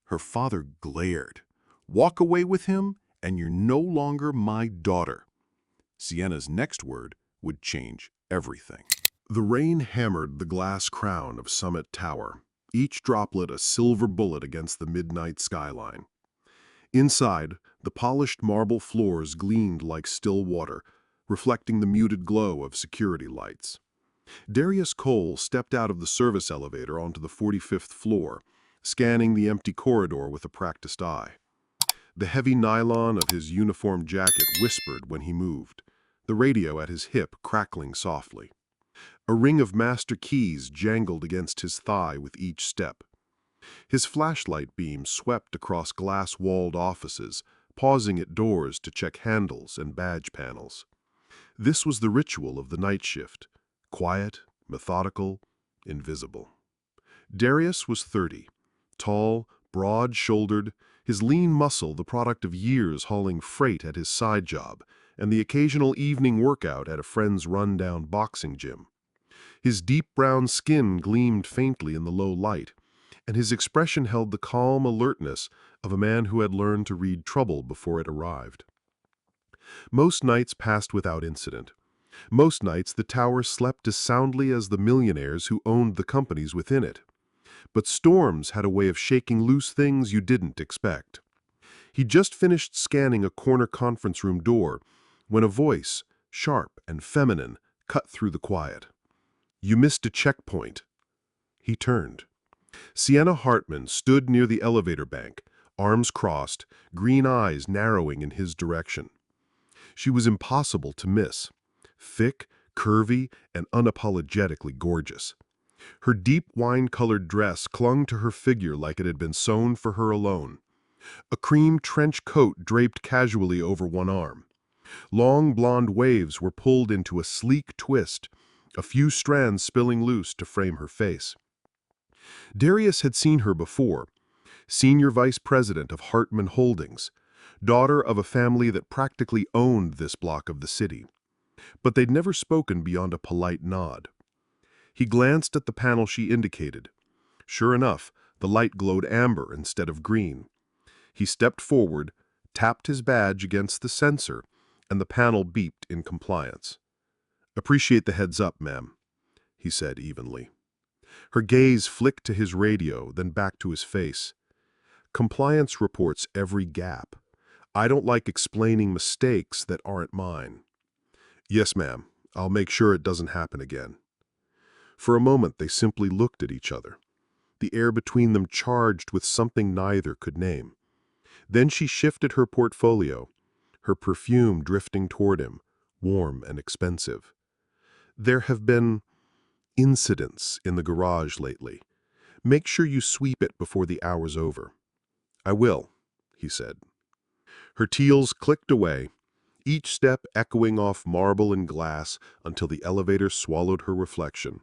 Her father glared. "Walk away with him, and you're no longer my daughter." Sienna's next word would change everything. The rain hammered the glass crown of Summit Tower, each droplet a silver bullet against the midnight skyline. Inside, the polished marble floors gleamed like still water, reflecting the muted glow of security lights. Darius Cole stepped out of the service elevator onto the 45th floor, scanning the empty corridor with a practiced eye. The heavy nylon of his uniform jacket whispered when he moved, the radio at his hip crackling softly. A ring of master keys jangled against his thigh with each step. His flashlight beam swept across glass-walled offices, pausing at doors to check handles and badge panels. This was the ritual of the night shift: quiet, methodical, invisible. Darius was 30, tall, broad-shouldered, his lean muscle the product of years hauling freight at his side job and the occasional evening workout at a friend's run-down boxing gym. His deep brown skin gleamed faintly in the low light, and his expression held the calm alertness of a man who had learned to read trouble before it arrived. Most nights passed without incident. Most nights the tower slept as soundly as the millionaires who owned the companies within it. But storms had a way of shaking loose things you didn't expect. He'd just finished scanning a corner conference room door when a voice, sharp and feminine, cut through the quiet. "You missed a checkpoint." He turned. Sienna Hartman stood near the elevator bank, arms crossed, green eyes narrowing in his direction. She was impossible to miss. Thick, curvy, and unapologetically gorgeous. Her deep wine-colored dress clung to her figure like it had been sewn for her alone. A cream trench coat draped casually over one arm. Long blonde waves were pulled into a sleek twist, a few strands spilling loose to frame her face. Darius had seen her before, senior vice president of Hartman Holdings, daughter of a family that practically owned this block of the city. But they'd never spoken beyond a polite nod. He glanced at the panel she indicated. Sure enough, the light glowed amber instead of green. He stepped forward, tapped his badge against the sensor, and the panel beeped in compliance. "Appreciate the heads up, ma'am," he said evenly. Her gaze flicked to his radio, then back to his face. "Compliance reports every gap. I don't like explaining mistakes that aren't mine." "Yes, ma'am. I'll make sure it doesn't happen again." For a moment they simply looked at each other, the air between them charged with something neither could name. Then she shifted her portfolio, her perfume drifting toward him, warm and expensive. "There have been incidents in the garage lately. Make sure you sweep it before the hour's over." "I will," he said. Her teals clicked away, each step echoing off marble and glass until the elevator swallowed her reflection.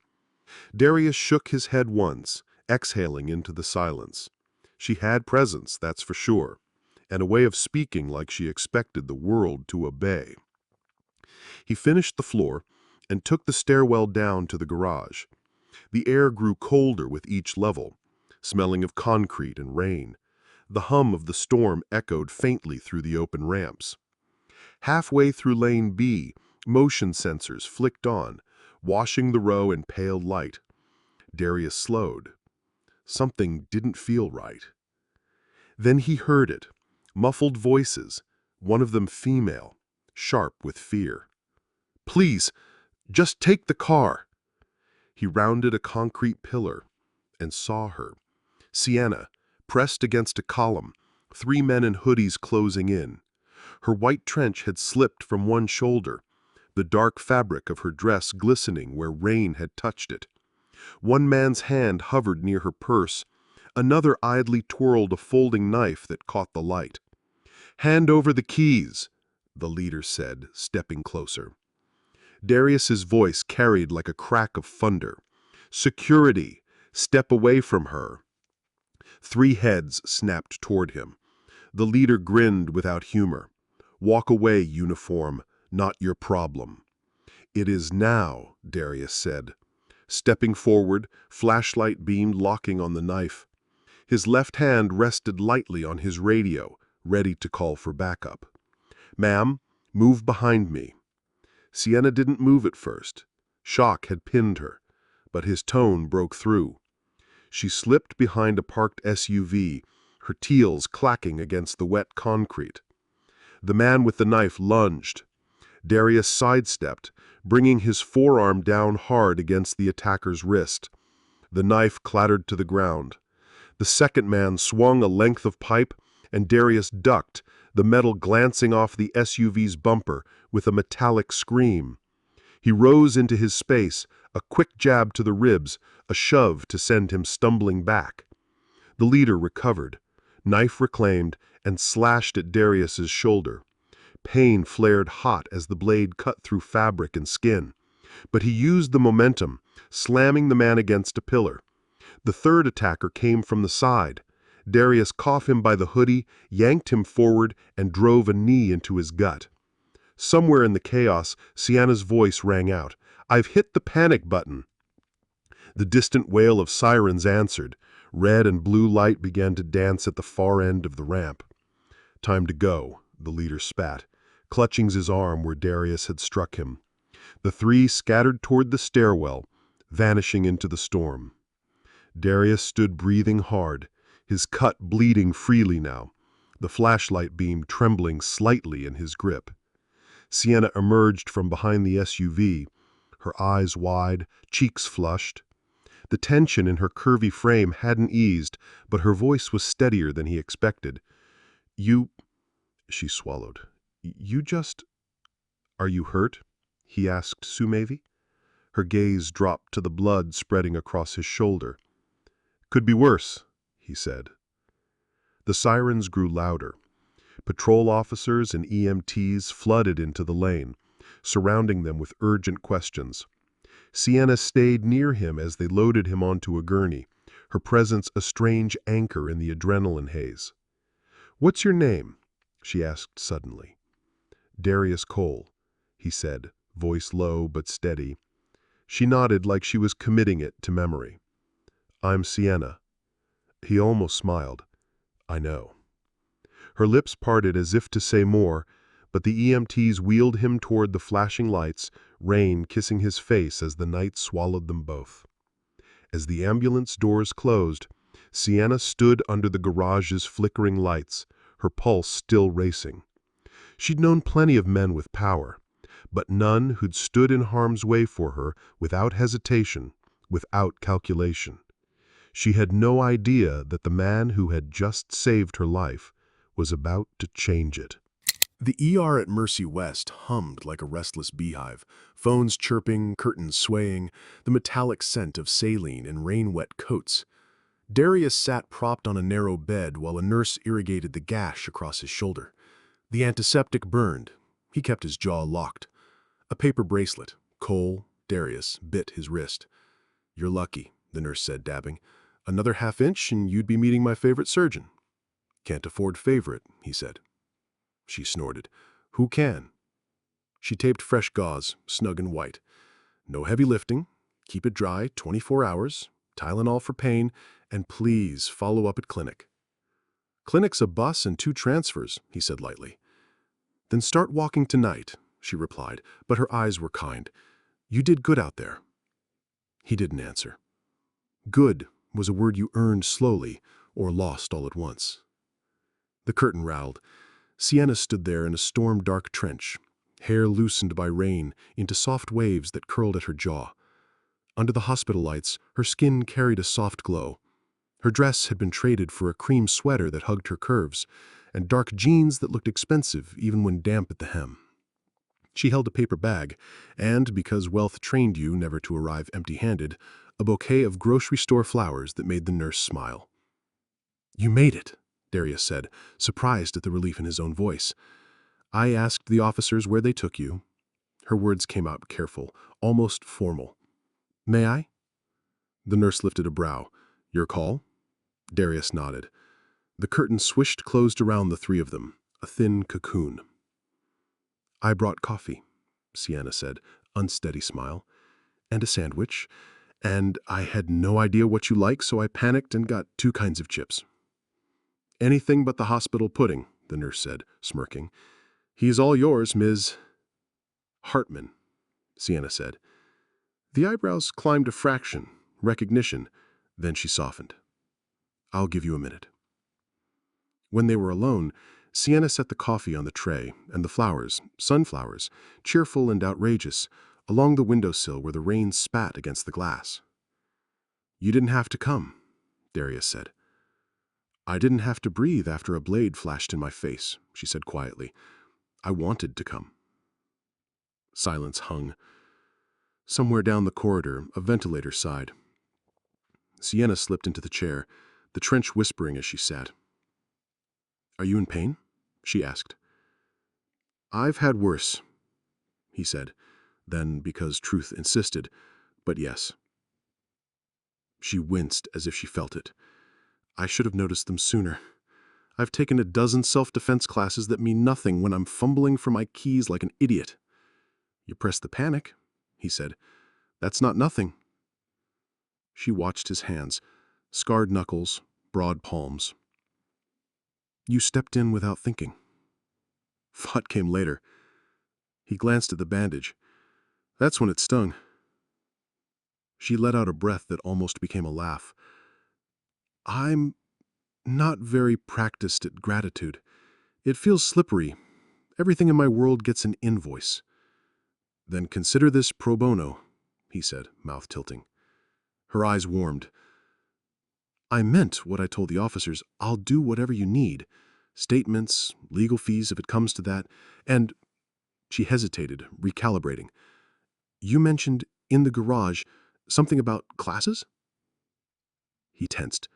Darius shook his head once, exhaling into the silence. She had presence, that's for sure, and a way of speaking like she expected the world to obey. He finished the floor and took the stairwell down to the garage. The air grew colder with each level, smelling of concrete and rain. The hum of the storm echoed faintly through the open ramps. Halfway through Lane B, motion sensors flicked on, washing the row in pale light. Darius slowed. Something didn't feel right. Then he heard it, muffled voices, one of them female, sharp with fear. "Please, just take the car." He rounded a concrete pillar and saw her. Sienna, pressed against a column, 3 men in hoodies closing in. Her white trench had slipped from one shoulder, the dark fabric of her dress glistening where rain had touched it. One man's hand hovered near her purse, another idly twirled a folding knife that caught the light. "Hand over the keys," the leader said, stepping closer. Darius's voice carried like a crack of thunder. "Security, step away from her." 3 heads snapped toward him. The leader grinned without humor. "Walk away, uniform, not your problem." "It is now," Darius said. Stepping forward, flashlight beam locking on the knife. His left hand rested lightly on his radio, ready to call for backup. "Ma'am, move behind me." Sienna didn't move at first. Shock had pinned her, but his tone broke through. She slipped behind a parked SUV, her heels clacking against the wet concrete. The man with the knife lunged. Darius sidestepped, bringing his forearm down hard against the attacker's wrist. The knife clattered to the ground. The second man swung a length of pipe, and Darius ducked, the metal glancing off the SUV's bumper with a metallic scream. He rose into his space, a quick jab to the ribs, a shove to send him stumbling back. The leader recovered, knife reclaimed, and slashed at Darius's shoulder. Pain flared hot as the blade cut through fabric and skin. But he used the momentum, slamming the man against a pillar. The third attacker came from the side. Darius caught him by the hoodie, yanked him forward, and drove a knee into his gut. Somewhere in the chaos, Sienna's voice rang out, "I've hit the panic button." The distant wail of sirens answered. Red and blue light began to dance at the far end of the ramp. "Time to go," the leader spat, clutching his arm where Darius had struck him. The three scattered toward the stairwell, vanishing into the storm. Darius stood breathing hard, his cut bleeding freely now, the flashlight beam trembling slightly in his grip. Sienna emerged from behind the SUV, her eyes wide, cheeks flushed. The tension in her curvy frame hadn't eased, but her voice was steadier than he expected. "You," she swallowed, "you just... Are you hurt?" he asked Sumevi. Her gaze dropped to the blood spreading across his shoulder. "Could be worse," he said. The sirens grew louder. Patrol officers and EMTs flooded into the lane, surrounding them with urgent questions. Sienna stayed near him as they loaded him onto a gurney, her presence a strange anchor in the adrenaline haze. "What's your name?" she asked suddenly. "Darius Cole," he said, voice low but steady. She nodded like she was committing it to memory. "I'm Sienna." He almost smiled. "I know." Her lips parted as if to say more, but the EMTs wheeled him toward the flashing lights, rain kissing his face as the night swallowed them both. As the ambulance doors closed, Sienna stood under the garage's flickering lights, her pulse still racing. She'd known plenty of men with power, but none who'd stood in harm's way for her without hesitation, without calculation. She had no idea that the man who had just saved her life was about to change it. The ER at Mercy West hummed like a restless beehive, phones chirping, curtains swaying, the metallic scent of saline and rain-wet coats. Darius sat propped on a narrow bed while a nurse irrigated the gash across his shoulder. The antiseptic burned. He kept his jaw locked. A paper bracelet, Cole, Darius, bit his wrist. "You're lucky," the nurse said, dabbing. "Another half-inch and you'd be meeting my favorite surgeon." "Can't afford favorite," he said. She snorted. "Who can?" She taped fresh gauze, snug and white. "No heavy lifting. Keep it dry 24 hours. Tylenol for pain. And please follow up at clinic." "Clinic's a bus and 2 transfers," he said lightly. "Then start walking tonight," she replied, but her eyes were kind. "You did good out there." He didn't answer. Good was a word you earned slowly or lost all at once. The curtain rattled. Sienna stood there in a storm-dark trench, hair loosened by rain into soft waves that curled at her jaw. Under the hospital lights, her skin carried a soft glow. Her dress had been traded for a cream sweater that hugged her curves, and dark jeans that looked expensive even when damp at the hem. She held a paper bag, and, because wealth trained you never to arrive empty-handed, a bouquet of grocery store flowers that made the nurse smile. "You made it," Darius said, surprised at the relief in his own voice. "I asked the officers where they took you." Her words came out careful, almost formal. "May I?" The nurse lifted a brow. "Your call?" Darius nodded. The curtain swished closed around the three of them, a thin cocoon. "I brought coffee," Sienna said, unsteady smile, "and a sandwich, And I had no idea what you like, so I panicked and got 2 kinds of chips. Anything but the hospital pudding, the nurse said, smirking. He's all yours, Ms. Hartman, Sienna said. The eyebrows climbed a fraction, recognition, then she softened. I'll give you a minute. When they were alone, Sienna set the coffee on the tray, and the flowers, sunflowers, cheerful and outrageous, along the windowsill where the rain spat against the glass. You didn't have to come, Darius said. I didn't have to breathe after a blade flashed in my face, she said quietly. I wanted to come. Silence hung. Somewhere down the corridor, a ventilator sighed. Sienna slipped into the chair, the trench whispering as she sat. Are you in pain? She asked. I've had worse, he said, then because truth insisted, but yes. She winced as if she felt it. I should have noticed them sooner. I've taken a dozen self-defense classes that mean nothing when I'm fumbling for my keys like an idiot. You press the panic, he said. That's not nothing. She watched his hands, scarred knuckles, broad palms. You stepped in without thinking. Thought came later. He glanced at the bandage. That's when it stung. She let out a breath that almost became a laugh. I'm not very practiced at gratitude. It feels slippery. Everything in my world gets an invoice. Then consider this pro bono, he said, mouth tilting. Her eyes warmed. I meant what I told the officers. I'll do whatever you need. Statements, legal fees if it comes to that. And she hesitated, recalibrating. You mentioned in the garage something about classes? He tensed.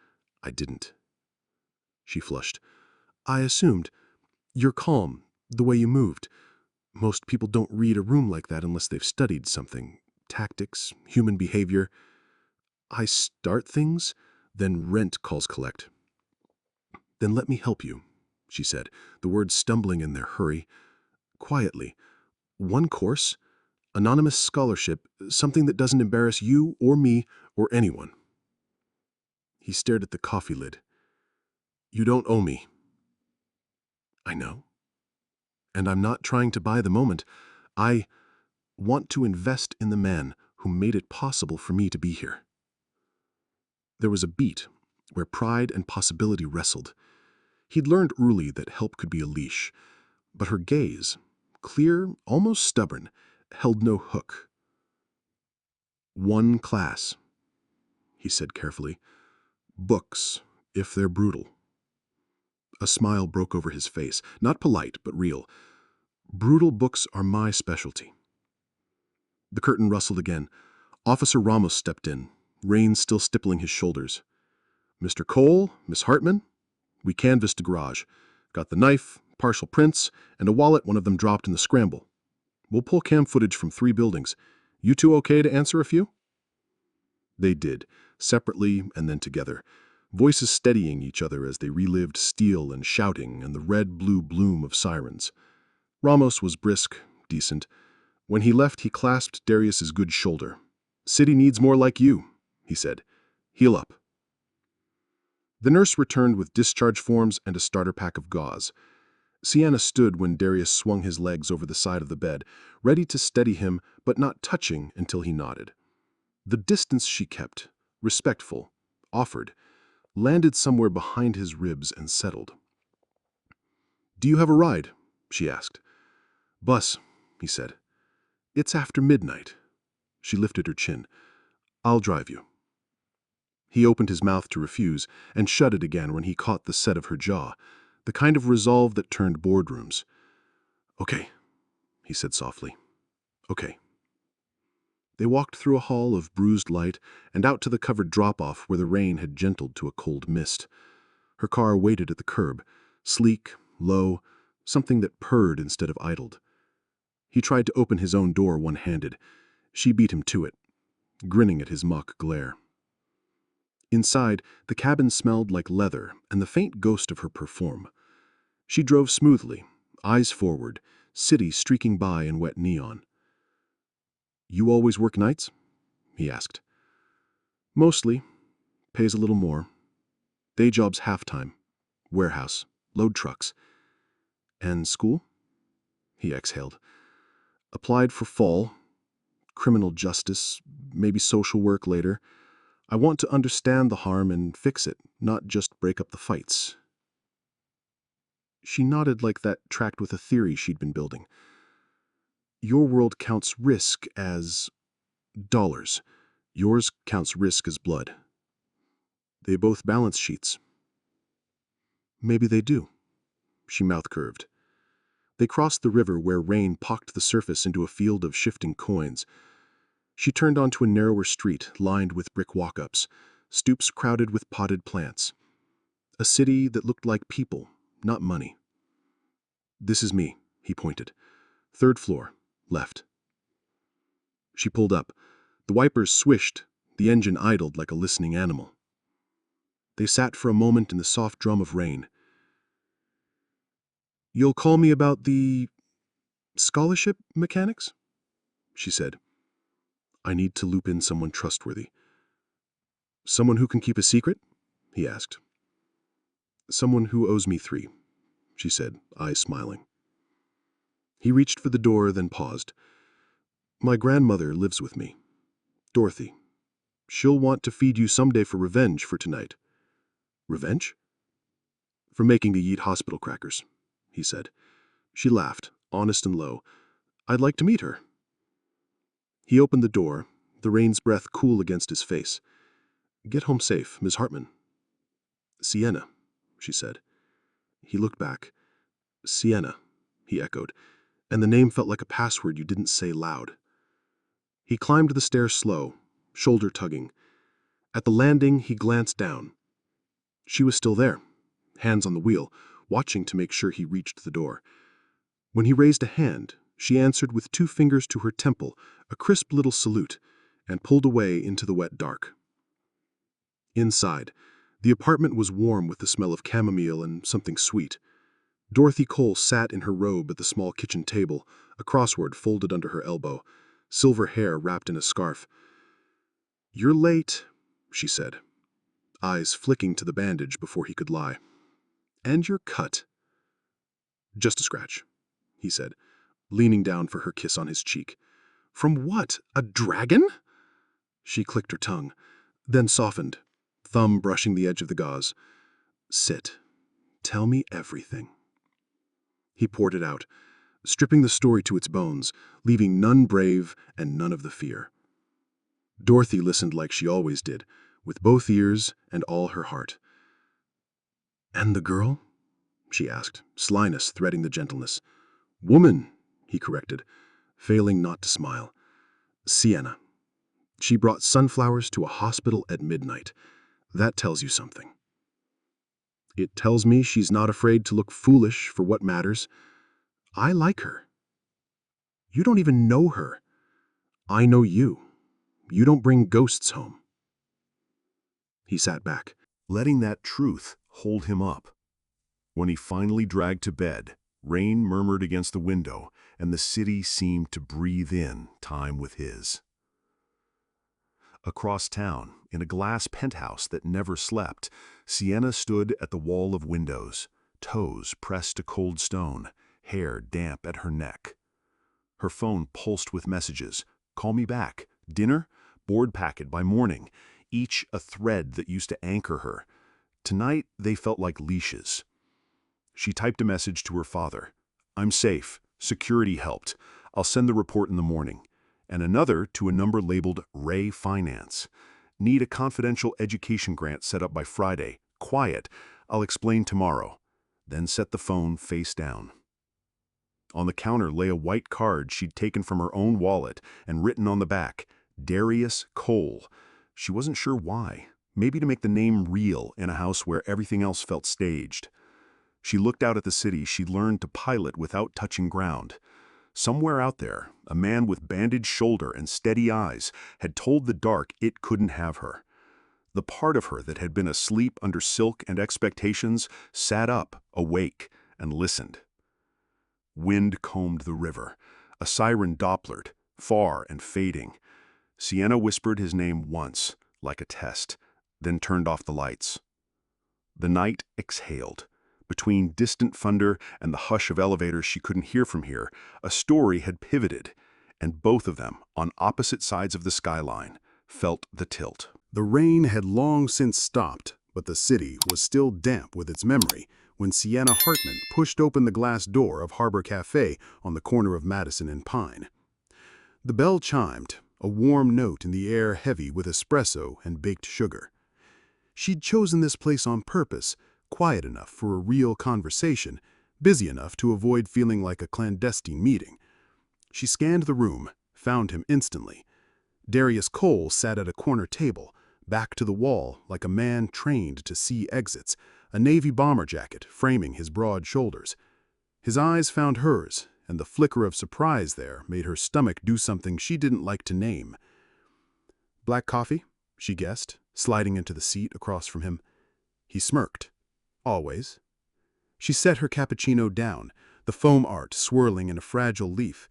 I didn't. She flushed. I assumed. You're calm, the way you moved. Most people don't read a room like that unless they've studied something. Tactics, human behavior. I start things, then rent calls collect. Then let me help you, she said, the words stumbling in their hurry. Quietly. One course, anonymous scholarship, something that doesn't embarrass you or me or anyone. He stared at the coffee lid. You don't owe me. I know. And I'm not trying to buy the moment. I want to invest in the man who made it possible for me to be here. There was a beat where pride and possibility wrestled. He'd learned early that help could be a leash, but her gaze, clear, almost stubborn, held no hook. One class, he said carefully. Books, if they're brutal. A smile broke over his face, not polite, but real. Brutal books are my specialty. The curtain rustled again. Officer Ramos stepped in, reins still stippling his shoulders. Mr. Cole, Miss Hartman, we canvassed the garage. Got the knife, partial prints, and a wallet one of them dropped in the scramble. We'll pull cam footage from 3 buildings. You two okay to answer a few? They did, separately and then together, voices steadying each other as they relived steel and shouting and the red-blue bloom of sirens. Ramos was brisk, decent. When he left, he clasped Darius's good shoulder. City needs more like you, he said. Heal up. The nurse returned with discharge forms and a starter pack of gauze. Sienna stood when Darius swung his legs over the side of the bed, ready to steady him but not touching until he nodded. The distance she kept, respectful, offered, landed somewhere behind his ribs and settled. Do you have a ride? She asked. Bus, he said. It's after midnight. She lifted her chin. I'll drive you. He opened his mouth to refuse and shut it again when he caught the set of her jaw, the kind of resolve that turned boardrooms. Okay, he said softly. Okay. They walked through a hall of bruised light and out to the covered drop-off where the rain had gentled to a cold mist. Her car waited at the curb, sleek, low, something that purred instead of idled. He tried to open his own door one-handed. She beat him to it, grinning at his mock glare. Inside, the cabin smelled like leather and the faint ghost of her perfume. She drove smoothly, eyes forward, city streaking by in wet neon. You always work nights? He asked. Mostly. Pays a little more. Day job's half-time. Warehouse. Load trucks. And school? He exhaled. Applied for fall. Criminal justice. Maybe social work later. I want to understand the harm and fix it, not just break up the fights. She nodded like that tracked with a theory she'd been building. Your world counts risk as dollars. Yours counts risk as blood. They both balance sheets. Maybe they do. She mouth-curved. They crossed the river where rain pocked the surface into a field of shifting coins. She turned onto a narrower street lined with brick walk-ups, stoops crowded with potted plants. A city that looked like people, not money. This is me, he pointed. 3rd floor, left. She pulled up. The wipers swished, the engine idled like a listening animal. They sat for a moment in the soft drum of rain. You'll call me about the scholarship mechanics? She said. I need to loop in someone trustworthy. Someone who can keep a secret? He asked. Someone who owes me 3, she said, eyes smiling. He reached for the door, then paused. My grandmother lives with me. Dorothy. She'll want to feed you someday for revenge for tonight. Revenge? For making you eat hospital crackers, he said. She laughed, honest and low. I'd like to meet her. He opened the door, the rain's breath cool against his face. Get home safe, Miss Hartman. Sienna, she said. He looked back. Sienna, he echoed, and the name felt like a password you didn't say loud. He climbed the stairs slow, shoulder tugging. At the landing, he glanced down. She was still there, hands on the wheel, watching to make sure he reached the door. When he raised a hand, she answered with 2 fingers to her temple, a crisp little salute, and pulled away into the wet dark. Inside, the apartment was warm with the smell of chamomile and something sweet. Dorothy Cole sat in her robe at the small kitchen table, a crossword folded under her elbow, silver hair wrapped in a scarf. You're late, she said, eyes flicking to the bandage before he could lie. And you're cut. Just a scratch, he said, leaning down for her kiss on his cheek. From what? A dragon? She clicked her tongue, then softened, thumb brushing the edge of the gauze. Sit. Tell me everything. He poured it out, stripping the story to its bones, leaving none brave and none of the fear. Dorothy listened like she always did, with both ears and all her heart. And the girl? She asked, slyness threading the gentleness. Woman, he corrected, failing not to smile. Sienna. She brought sunflowers to a hospital at midnight. That tells you something. It tells me she's not afraid to look foolish for what matters. I like her. You don't even know her. I know you. You don't bring ghosts home. He sat back, letting that truth hold him up. When he finally dragged to bed, rain murmured against the window, and the city seemed to breathe in time with his. Across town, in a glass penthouse that never slept, Sienna stood at the wall of windows, toes pressed to cold stone, hair damp at her neck. Her phone pulsed with messages. Call me back. Dinner? Board packet by morning. Each a thread that used to anchor her. Tonight, they felt like leashes. She typed a message to her father. I'm safe. Security helped. I'll send the report in the morning. And another to a number labeled Ray Finance. Need a confidential education grant set up by Friday. Quiet. I'll explain tomorrow. Then set the phone face down. On the counter lay a white card she'd taken from her own wallet and written on the back, Darius Cole. She wasn't sure why. Maybe to make the name real in a house where everything else felt staged. She looked out at the city she'd learned to pilot without touching ground. Somewhere out there, a man with bandaged shoulder and steady eyes had told the dark it couldn't have her. The part of her that had been asleep under silk and expectations sat up, awake, and listened. Wind combed the river. A siren dopplered, far and fading. Sienna whispered his name once, like a test, then turned off the lights. The night exhaled. Between distant thunder and the hush of elevators she couldn't hear from here, a story had pivoted, and both of them, on opposite sides of the skyline, felt the tilt. The rain had long since stopped, but the city was still damp with its memory when Sienna Hartman pushed open the glass door of Harbor Cafe on the corner of Madison and Pine. The bell chimed, a warm note in the air heavy with espresso and baked sugar. She'd chosen this place on purpose, quiet enough for a real conversation, busy enough to avoid feeling like a clandestine meeting. She scanned the room, found him instantly. Darius Cole sat at a corner table, back to the wall like a man trained to see exits, a navy bomber jacket framing his broad shoulders. His eyes found hers, and the flicker of surprise there made her stomach do something she didn't like to name. "Black coffee?" she guessed, sliding into the seat across from him. He smirked. "Always." She set her cappuccino down, the foam art swirling in a fragile leaf.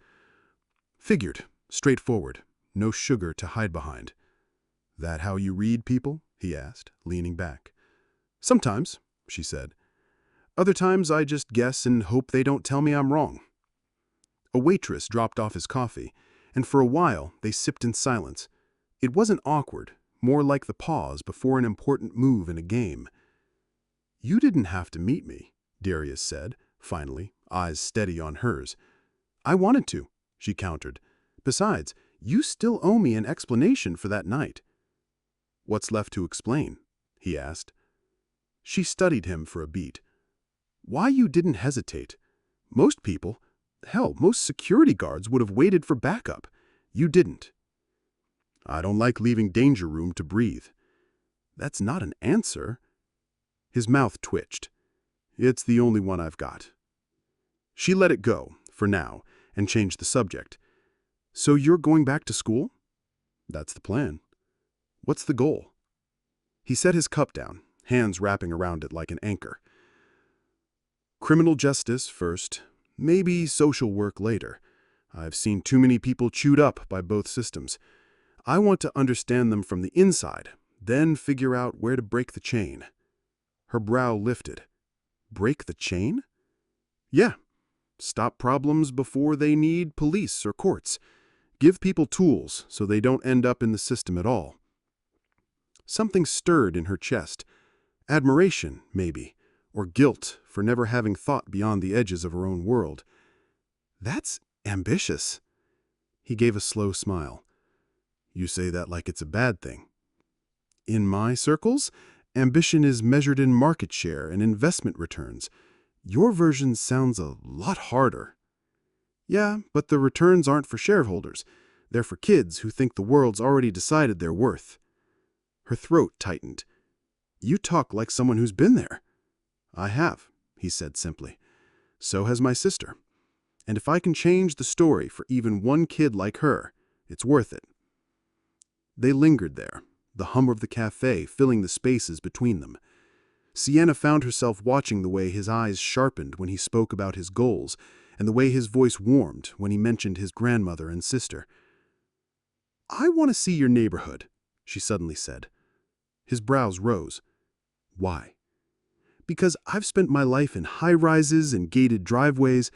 "Figured, straightforward, no sugar to hide behind." "That how you read people?" he asked, leaning back. "Sometimes," she said. "Other times I just guess and hope they don't tell me I'm wrong." A waitress dropped off his coffee, and for a while they sipped in silence. It wasn't awkward, more like the pause before an important move in a game. "You didn't have to meet me," Darius said, finally, eyes steady on hers. "I wanted to," she countered. "Besides, you still owe me an explanation for that night." "What's left to explain?" he asked. She studied him for a beat. "Why you didn't hesitate. Most people, hell, most security guards would have waited for backup. You didn't." "I don't like leaving danger room to breathe." "That's not an answer." His mouth twitched. "It's the only one I've got." She let it go, for now, and changed the subject. "So you're going back to school?" "That's the plan." "What's the goal?" He set his cup down, hands wrapping around it like an anchor. "Criminal justice first, maybe social work later. I've seen too many people chewed up by both systems. I want to understand them from the inside, then figure out where to break the chain." Her brow lifted. "Break the chain?" "Yeah. Stop problems before they need police or courts. Give people tools so they don't end up in the system at all." Something stirred in her chest. Admiration, maybe, or guilt for never having thought beyond the edges of her own world. "That's ambitious." He gave a slow smile. "You say that like it's a bad thing." "In my circles, ambition is measured in market share and investment returns. Your version sounds a lot harder." "Yeah, but the returns aren't for shareholders. They're for kids who think the world's already decided their worth." Her throat tightened. "You talk like someone who's been there." "I have," he said simply. "So has my sister. And if I can change the story for even one kid like her, it's worth it." They lingered there, the hum of the cafe filling the spaces between them. Sienna found herself watching the way his eyes sharpened when he spoke about his goals, and the way his voice warmed when he mentioned his grandmother and sister. "I want to see your neighborhood," she suddenly said. His brows rose. "Why?" "Because I've spent my life in high-rises and gated driveways.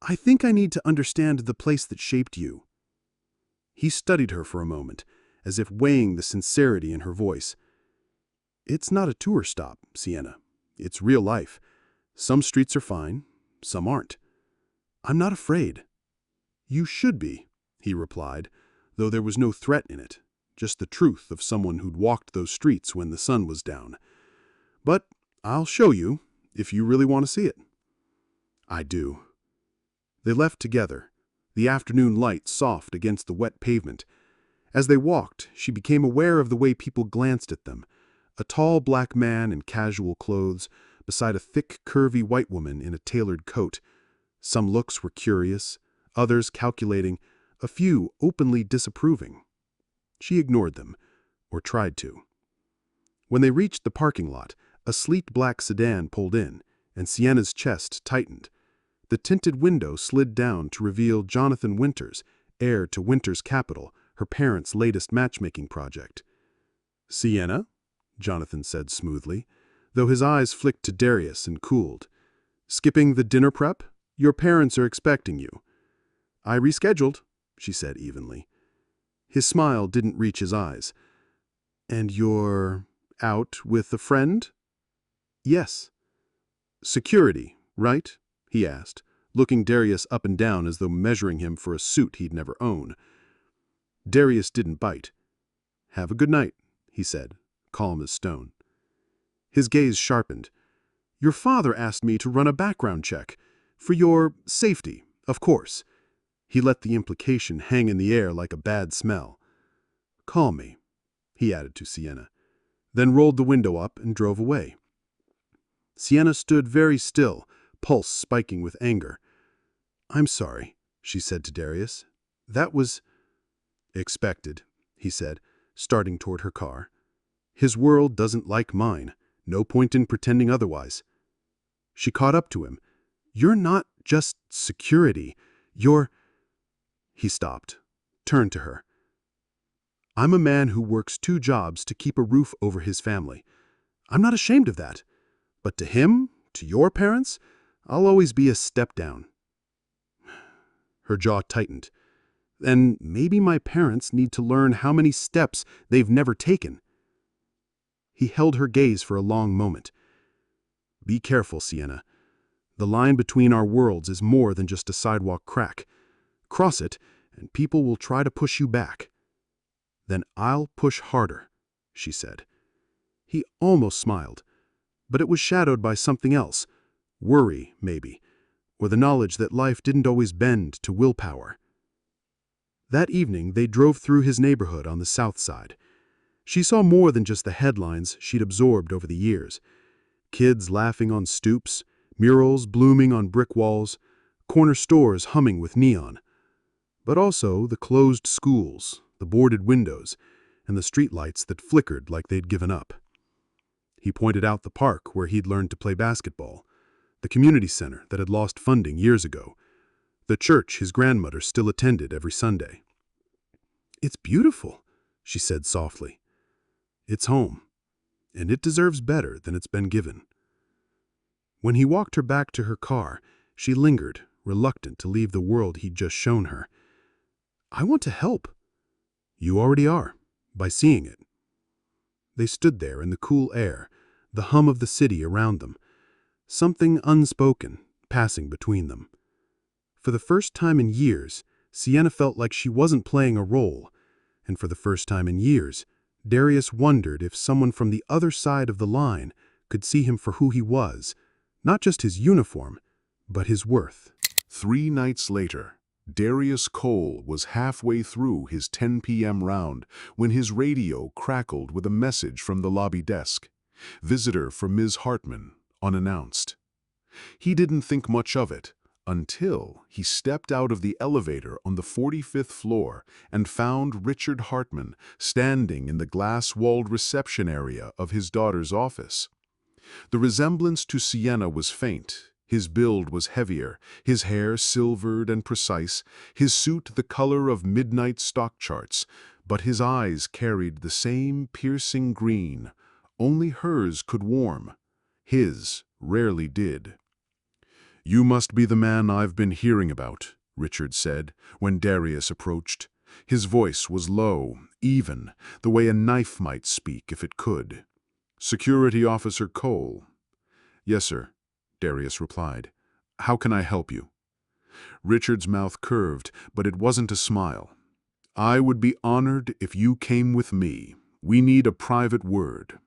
I think I need to understand the place that shaped you." He studied her for a moment, as if weighing the sincerity in her voice. "It's not a tour stop, Sienna. It's real life. Some streets are fine, some aren't. I'm not afraid." "You should be," he replied, though there was no threat in it, just the truth of someone who'd walked those streets when the sun was down. "But I'll show you, if you really want to see it." "I do." They left together, the afternoon light soft against the wet pavement. As they walked, she became aware of the way people glanced at them. A tall black man in casual clothes, beside a thick, curvy white woman in a tailored coat. Some looks were curious, others calculating, a few openly disapproving. She ignored them, or tried to. When they reached the parking lot, a sleek black sedan pulled in, and Sienna's chest tightened. The tinted window slid down to reveal Jonathan Winters, heir to Winters Capital, her parents' latest matchmaking project. Sienna, Jonathan said smoothly, though his eyes flicked to Darius and cooled. Skipping the dinner prep? Your parents are expecting you. I rescheduled, she said evenly. His smile didn't reach his eyes. And you're out with a friend? Yes. Security, right? He asked, looking Darius up and down as though measuring him for a suit he'd never own. Darius didn't bite. Have a good night, he said, calm as stone. His gaze sharpened. Your father asked me to run a background check. For your safety, of course. He let the implication hang in the air like a bad smell. Call me, he added to Sienna, then rolled the window up and drove away. Sienna stood very still, pulse spiking with anger. I'm sorry, she said to Darius. That was expected, he said, starting toward her car. His world doesn't like mine. No point in pretending otherwise. She caught up to him. You're not just security. You're... He stopped, turned to her. I'm a man who works 2 jobs to keep a roof over his family. I'm not ashamed of that. But to him, to your parents, I'll always be a step down. Her jaw tightened. Then maybe my parents need to learn how many steps they've never taken. He held her gaze for a long moment. Be careful, Sienna. The line between our worlds is more than just a sidewalk crack. Cross it, and people will try to push you back. Then I'll push harder, she said. He almost smiled, but it was shadowed by something else. Worry, maybe, or the knowledge that life didn't always bend to willpower. That evening, they drove through his neighborhood on the south side. She saw more than just the headlines she'd absorbed over the years. Kids laughing on stoops, murals blooming on brick walls, corner stores humming with neon. But also the closed schools, the boarded windows, and the streetlights that flickered like they'd given up. He pointed out the park where he'd learned to play basketball, the community center that had lost funding years ago, the church his grandmother still attended every Sunday. It's beautiful, she said softly. It's home, and it deserves better than it's been given. When he walked her back to her car, she lingered, reluctant to leave the world he'd just shown her. I want to help. You already are, by seeing it. They stood there in the cool air, the hum of the city around them, something unspoken passing between them. For the first time in years, Sienna felt like she wasn't playing a role, and for the first time in years, Darius wondered if someone from the other side of the line could see him for who he was, not just his uniform, but his worth. 3 nights later, Darius Cole was halfway through his 10 p.m. round when his radio crackled with a message from the lobby desk. Visitor for Ms. Hartman, unannounced. He didn't think much of it until he stepped out of the elevator on the 45th floor and found Richard Hartman standing in the glass-walled reception area of his daughter's office. The resemblance to Sienna was faint. His build was heavier, his hair silvered and precise, his suit the color of midnight stock charts, but his eyes carried the same piercing green. Only hers could warm. His rarely did. You must be the man I've been hearing about, Richard said, when Darius approached. His voice was low, even, the way a knife might speak if it could. Security Officer Cole. Yes, sir, Darius replied. How can I help you? Richard's mouth curved, but it wasn't a smile. I would be honored if you came with me. We need a private word.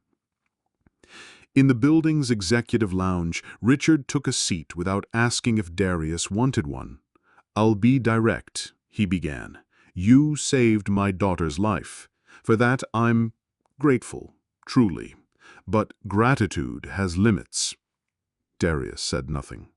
In the building's executive lounge, Richard took a seat without asking if Darius wanted one. I'll be direct, he began. You saved my daughter's life. For that I'm grateful, truly. But gratitude has limits. Darius said nothing.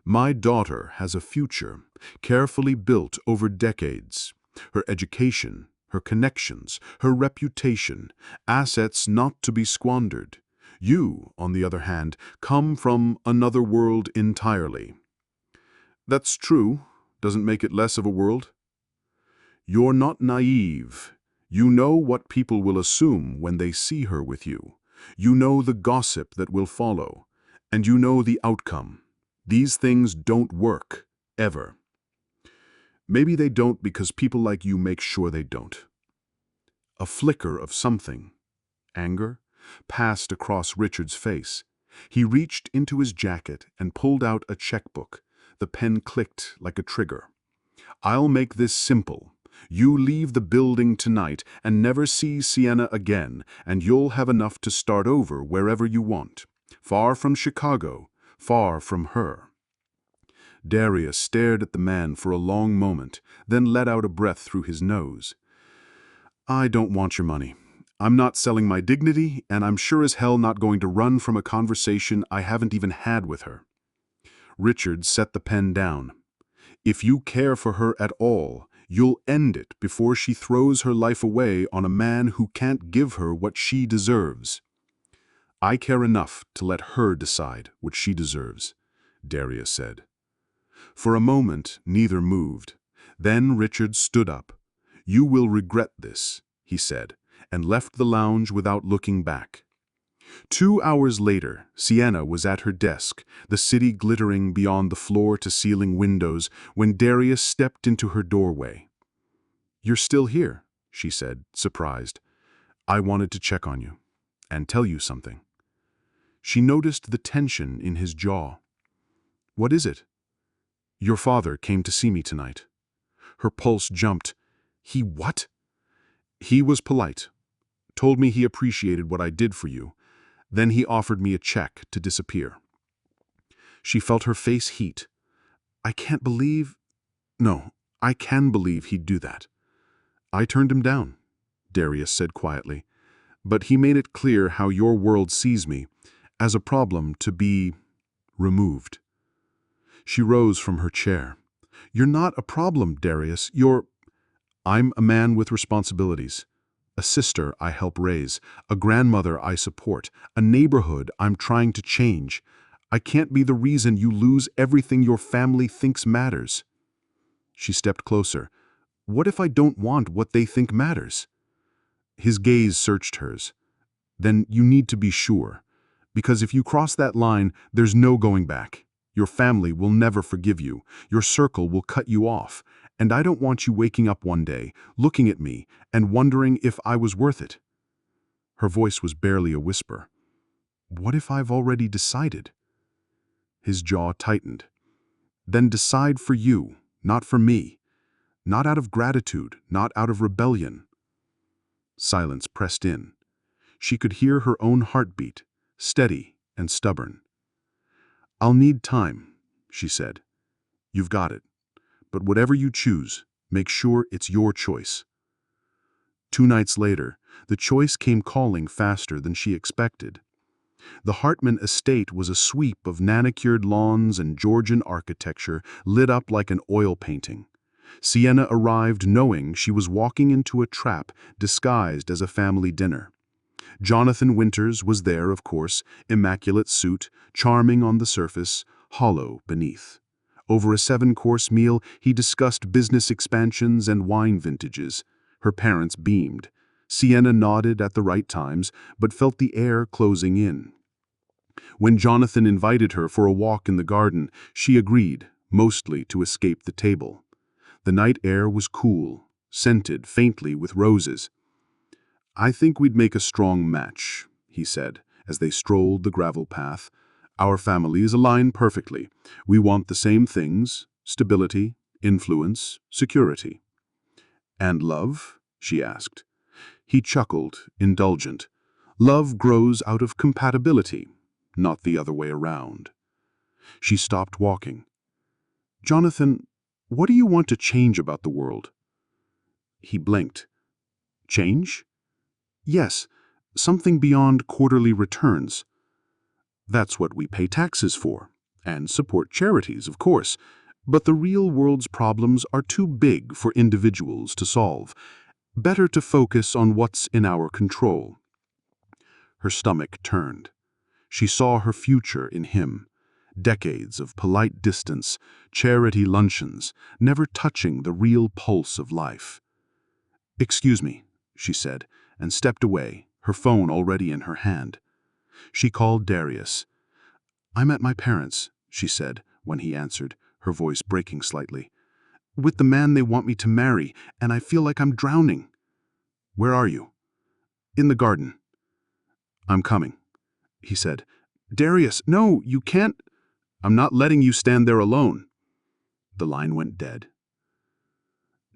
My daughter has a future, carefully built over decades. Her education, her connections, her reputation, assets not to be squandered. You, on the other hand, come from another world entirely. That's true. Doesn't make it less of a world. You're not naive. You know what people will assume when they see her with you. You know the gossip that will follow. And you know the outcome. These things don't work, ever. Maybe they don't because people like you make sure they don't. A flicker of something, anger, passed across Richard's face. He reached into his jacket and pulled out a checkbook. The pen clicked like a trigger. I'll make this simple. You leave the building tonight and never see Sienna again, and you'll have enough to start over wherever you want. Far from Chicago, far from her. Darius stared at the man for a long moment, then let out a breath through his nose. I don't want your money. I'm not selling my dignity, and I'm sure as hell not going to run from a conversation I haven't even had with her. Richard set the pen down. If you care for her at all, you'll end it before she throws her life away on a man who can't give her what she deserves. I care enough to let her decide what she deserves, Darius said. For a moment, neither moved. Then Richard stood up. You will regret this, he said, and left the lounge without looking back. 2 hours later, Sienna was at her desk, the city glittering beyond the floor-to-ceiling windows, when Darius stepped into her doorway. You're still here, she said, surprised. I wanted to check on you and tell you something. She noticed the tension in his jaw. What is it? Your father came to see me tonight. Her pulse jumped. He what? He was polite. Told me he appreciated what I did for you. Then he offered me a check to disappear. She felt her face heat. I can't believe... No, I can believe he'd do that. I turned him down, Darius said quietly. But he made it clear how your world sees me, as a problem to be removed. She rose from her chair. You're not a problem, Darius. I'm a man with responsibilities. A sister I help raise, a grandmother I support, a neighborhood I'm trying to change. I can't be the reason you lose everything your family thinks matters. She stepped closer. What if I don't want what they think matters? His gaze searched hers. Then you need to be sure. Because if you cross that line, there's no going back. Your family will never forgive you. Your circle will cut you off. And I don't want you waking up one day, looking at me, and wondering if I was worth it. Her voice was barely a whisper. What if I've already decided? His jaw tightened. Then decide for you, not for me. Not out of gratitude, not out of rebellion. Silence pressed in. She could hear her own heartbeat, steady and stubborn. I'll need time, she said. You've got it. But whatever you choose, make sure it's your choice. 2 nights later, the choice came calling faster than she expected. The Hartman estate was a sweep of manicured lawns and Georgian architecture lit up like an oil painting. Sienna arrived knowing she was walking into a trap disguised as a family dinner. Jonathan Winters was there, of course, immaculate suit, charming on the surface, hollow beneath. Over a 7-course meal, he discussed business expansions and wine vintages. Her parents beamed. Sienna nodded at the right times, but felt the air closing in. When Jonathan invited her for a walk in the garden, she agreed, mostly to escape the table. The night air was cool, scented faintly with roses. I think we'd make a strong match, he said, as they strolled the gravel path. Our families align perfectly. We want the same things: stability, influence, security. And love? She asked. He chuckled, indulgent. Love grows out of compatibility, not the other way around. She stopped walking. Jonathan, what do you want to change about the world? He blinked. Change? Yes, something beyond quarterly returns. That's what we pay taxes for, and support charities, of course. But the real world's problems are too big for individuals to solve. Better to focus on what's in our control. Her stomach turned. She saw her future in him. Decades of polite distance, charity luncheons, never touching the real pulse of life. Excuse me, she said, and stepped away, her phone already in her hand. She called Darius. "I'm at my parents'," she said, when he answered, her voice breaking slightly. "With the man they want me to marry, and I feel like I'm drowning." "Where are you?" "In the garden." "I'm coming," he said. "Darius, no, you can't. I'm not letting you stand there alone." The line went dead.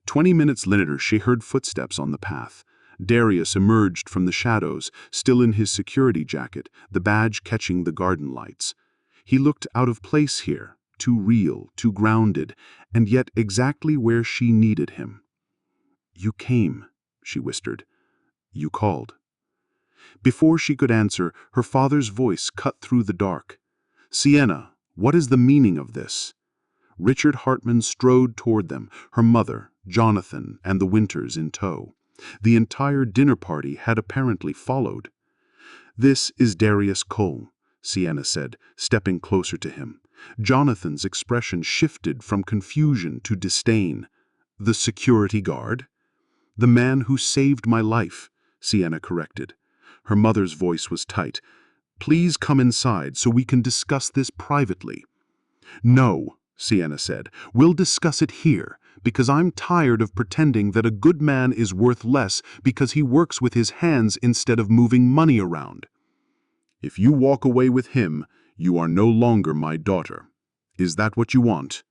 20 minutes later, she heard footsteps on the path. Darius emerged from the shadows, still in his security jacket, the badge catching the garden lights. He looked out of place here, too real, too grounded, and yet exactly where she needed him. "You came," she whispered. "You called." Before she could answer, her father's voice cut through the dark. "Sienna, what is the meaning of this?" Richard Hartman strode toward them, her mother, Jonathan, and the Winters in tow. The entire dinner party had apparently followed. "This is Darius Cole," Sienna said, stepping closer to him. Jonathan's expression shifted from confusion to disdain. "The security guard?" "The man who saved my life," Sienna corrected. Her mother's voice was tight. "Please come inside so we can discuss this privately." "No," Sienna said. "We'll discuss it here, because I'm tired of pretending that a good man is worth less because he works with his hands instead of moving money around." "If you walk away with him, you are no longer my daughter. Is that what you want?"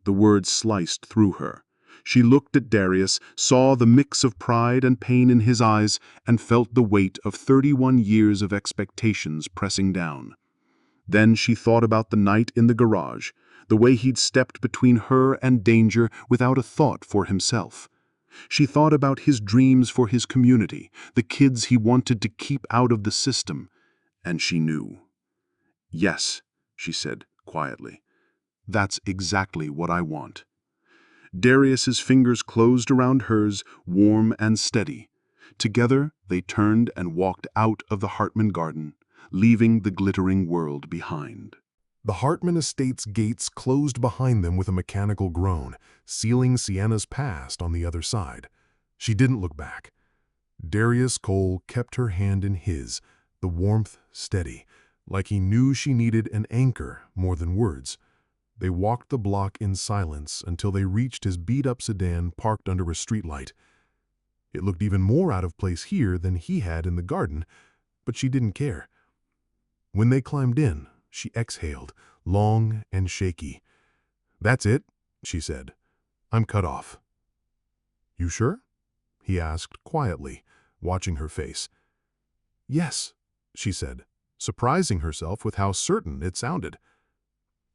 The words sliced through her. She looked at Darius, saw the mix of pride and pain in his eyes, and felt the weight of 31 years of expectations pressing down. Then she thought about the night in the garage, the way he'd stepped between her and danger without a thought for himself. She thought about his dreams for his community, the kids he wanted to keep out of the system, and she knew. "Yes," she said quietly. "That's exactly what I want." Darius's fingers closed around hers, warm and steady. Together, they turned and walked out of the Hartman garden, leaving the glittering world behind. The Hartman estate's gates closed behind them with a mechanical groan, sealing Sienna's past on the other side. She didn't look back. Darius Cole kept her hand in his, the warmth steady, like he knew she needed an anchor more than words. They walked the block in silence until they reached his beat-up sedan parked under a streetlight. It looked even more out of place here than he had in the garden, but she didn't care. When they climbed in, she exhaled, long and shaky. "That's it," she said. "I'm cut off." "You sure?" he asked quietly, watching her face. "Yes," she said, surprising herself with how certain it sounded.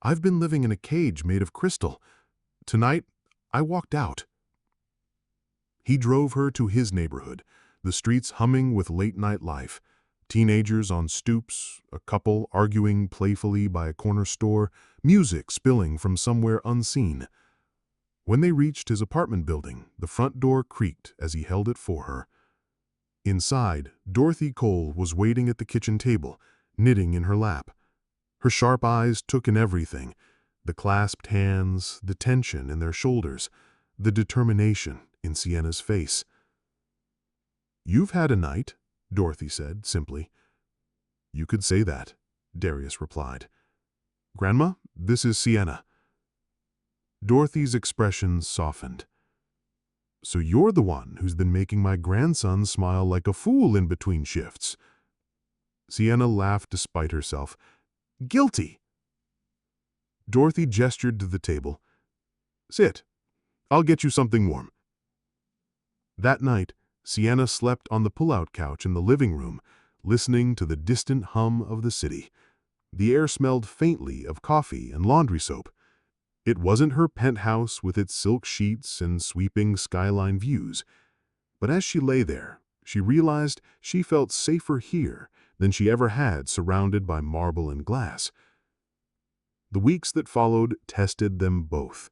"I've been living in a cage made of crystal. Tonight, I walked out." He drove her to his neighborhood, the streets humming with late-night life. Teenagers on stoops, a couple arguing playfully by a corner store, music spilling from somewhere unseen. When they reached his apartment building, the front door creaked as he held it for her. Inside, Dorothy Cole was waiting at the kitchen table, knitting in her lap. Her sharp eyes took in everything, the clasped hands, the tension in their shoulders, the determination in Sienna's face. "You've had a night," Dorothy said simply. "You could say that," Darius replied. "Grandma, this is Sienna." Dorothy's expression softened. "So you're the one who's been making my grandson smile like a fool in between shifts." Sienna laughed despite herself. "Guilty." Dorothy gestured to the table. "Sit. I'll get you something warm." That night, Sienna slept on the pull-out couch in the living room, listening to the distant hum of the city. The air smelled faintly of coffee and laundry soap. It wasn't her penthouse with its silk sheets and sweeping skyline views. But as she lay there, she realized she felt safer here than she ever had surrounded by marble and glass. The weeks that followed tested them both.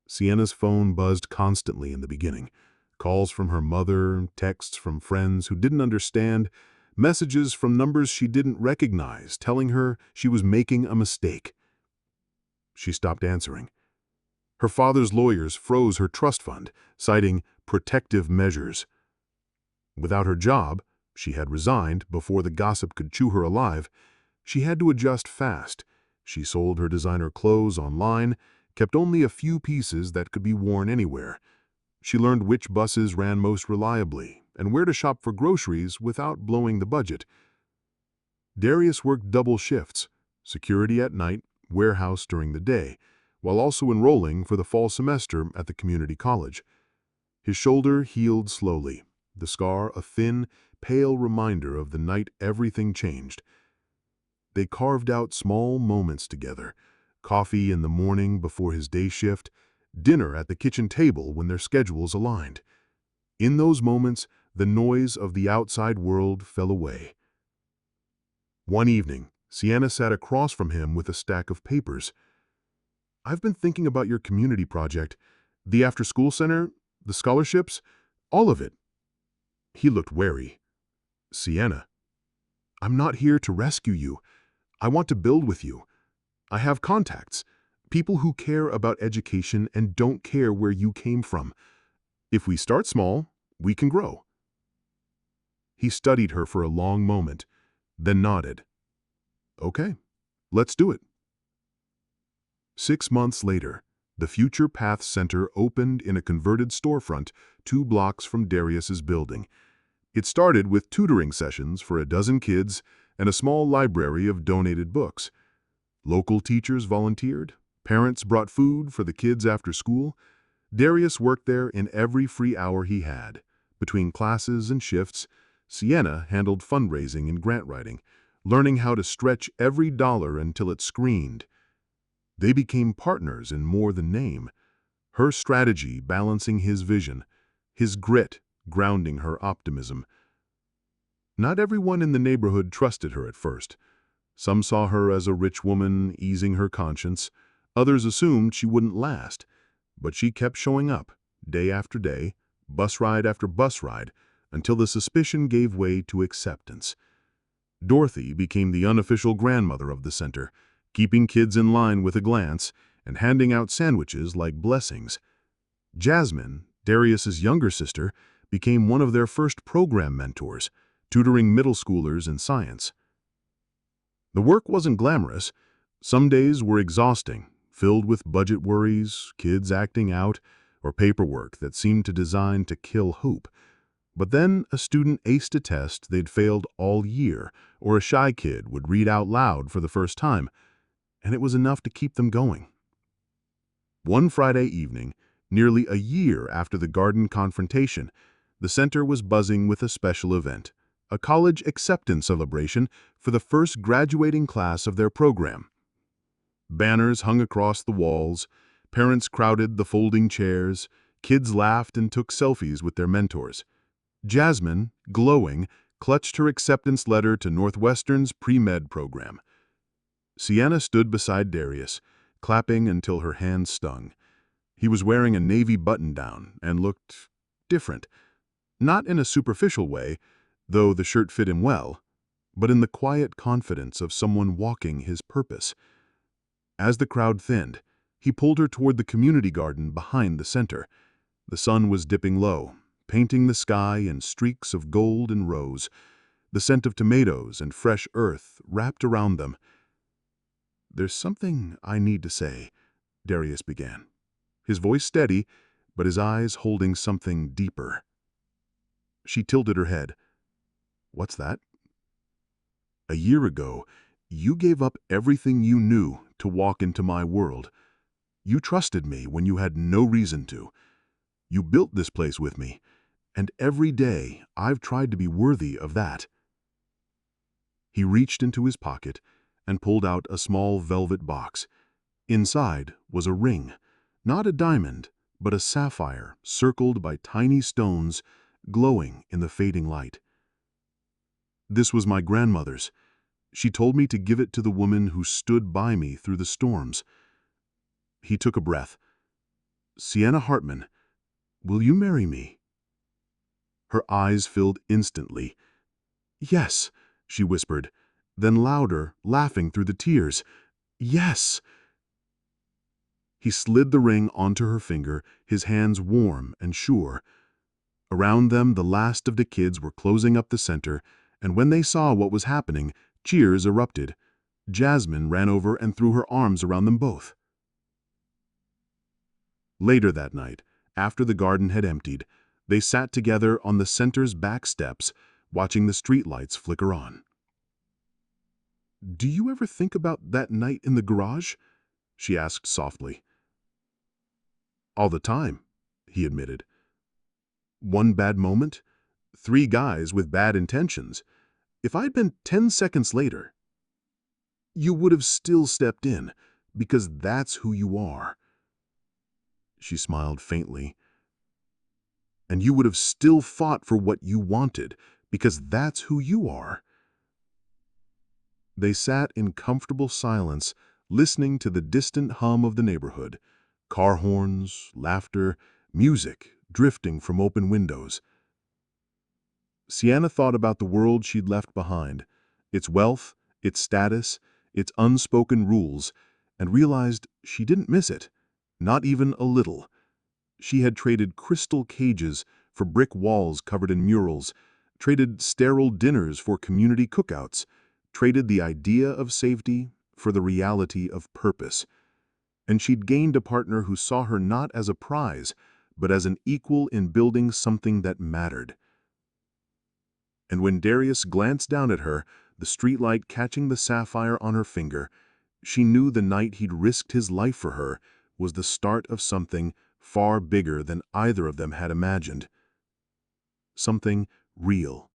Sienna's phone buzzed constantly in the beginning. Calls from her mother, texts from friends who didn't understand, messages from numbers she didn't recognize telling her she was making a mistake. She stopped answering. Her father's lawyers froze her trust fund, citing protective measures. Without her job, she had resigned before the gossip could chew her alive, she had to adjust fast. She sold her designer clothes online, kept only a few pieces that could be worn anywhere. She learned which buses ran most reliably and where to shop for groceries without blowing the budget. Darius worked double shifts, security at night, warehouse during the day, while also enrolling for the fall semester at the community college. His shoulder healed slowly, the scar a thin, pale reminder of the night everything changed. They carved out small moments together, coffee in the morning before his day shift, dinner at the kitchen table when their schedules aligned. In those moments, the noise of the outside world fell away. One evening, Sienna sat across from him with a stack of papers. "I've been thinking about your community project, the after-school center, the scholarships, all of it." He looked wary. "Sienna, I'm not here to rescue you. I want to build with you. I have contacts, people who care about education and don't care where you came from. If we start small, we can grow." He studied her for a long moment, then nodded. "Okay, let's do it." 6 months later, the Future Path Center opened in a converted storefront 2 blocks from Darius's building. It started with tutoring sessions for a dozen kids and a small library of donated books. Local teachers volunteered, parents brought food for the kids after school. Darius worked there in every free hour he had. Between classes and shifts, Sienna handled fundraising and grant writing, learning how to stretch every dollar until it screened. They became partners in more than name, her strategy balancing his vision, his grit grounding her optimism. Not everyone in the neighborhood trusted her at first. Some saw her as a rich woman easing her conscience. Others assumed she wouldn't last. But she kept showing up, day after day, bus ride after bus ride, until the suspicion gave way to acceptance. Dorothy became the unofficial grandmother of the center, keeping kids in line with a glance and handing out sandwiches like blessings. Jasmine, Darius's younger sister, became one of their first program mentors, tutoring middle schoolers in science. The work wasn't glamorous. Some days were exhausting, filled with budget worries, kids acting out, or paperwork that seemed designed to kill hope. But then a student aced a test they'd failed all year, or a shy kid would read out loud for the first time, and it was enough to keep them going. One Friday evening, nearly a year after the garden confrontation, the center was buzzing with a special event, a college acceptance celebration for the first graduating class of their program. Banners hung across the walls, parents crowded the folding chairs, kids laughed and took selfies with their mentors. Jasmine, glowing, clutched her acceptance letter to Northwestern's pre-med program. Sienna stood beside Darius, clapping until her hands stung. He was wearing a navy button-down and looked different. Not in a superficial way, though the shirt fit him well, but in the quiet confidence of someone walking his purpose. As the crowd thinned, he pulled her toward the community garden behind the center. The sun was dipping low, painting the sky in streaks of gold and rose. The scent of tomatoes and fresh earth wrapped around them. "There's something I need to say," Darius began, his voice steady, but his eyes holding something deeper. She tilted her head. "What's that?" "A year ago, you gave up everything you knew to walk into my world. You trusted me when you had no reason to. You built this place with me, and every day I've tried to be worthy of that." He reached into his pocket and pulled out a small velvet box. Inside was a ring, not a diamond, but a sapphire circled by tiny stones glowing in the fading light. "This was my grandmother's. She told me to give it to the woman who stood by me through the storms." He took a breath. "Sienna Hartman, will you marry me?" Her eyes filled instantly. "Yes," she whispered, then louder, laughing through the tears. "Yes." He slid the ring onto her finger, his hands warm and sure. Around them, the last of the kids were closing up the center, and when they saw what was happening, cheers erupted. Jasmine ran over and threw her arms around them both. Later that night, after the garden had emptied, they sat together on the center's back steps, watching the streetlights flicker on. "Do you ever think about that night in the garage?" she asked softly. "All the time," he admitted. "One bad moment, 3 guys with bad intentions. If I'd been 10 seconds later, you would have still stepped in, because that's who you are." She smiled faintly. "And you would have still fought for what you wanted, because that's who you are." They sat in comfortable silence, listening to the distant hum of the neighborhood. Car horns, laughter, music drifting from open windows. Sienna thought about the world she'd left behind, its wealth, its status, its unspoken rules, and realized she didn't miss it, not even a little. She had traded crystal cages for brick walls covered in murals, traded sterile dinners for community cookouts, traded the idea of safety for the reality of purpose. And she'd gained a partner who saw her not as a prize, but as an equal in building something that mattered. And when Darius glanced down at her, the streetlight catching the sapphire on her finger, she knew the night he'd risked his life for her was the start of something far bigger than either of them had imagined. Something real.